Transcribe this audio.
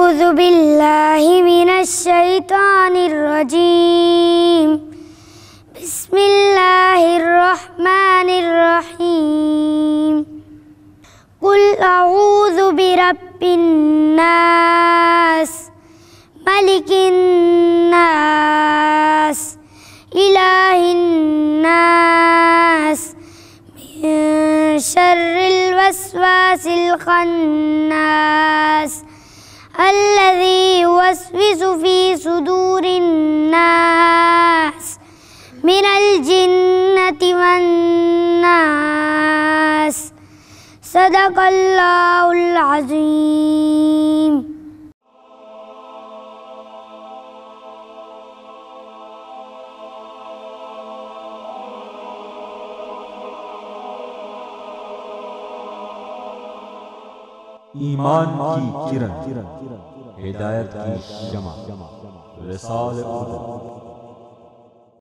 अऊज़ु बिल्लाहि मिनश शैतानिर रजीम। बिस्मिल्लाहिर रहमानिर रहीम। कुल अऊज़ु बिरब्बिन नास, मलिकिन नास, इलाहिन नास, मिन शर्रिल वस्वासिल खन्नास, अल्लज़ी युवस्विसु फ़ी सुदूरिन नास, मिनल जिन्नति वन नास। सदक़ल्लाहुल अज़ीम। ईमान की किरण, हिदायत की शमा, रिसाल उर्दू।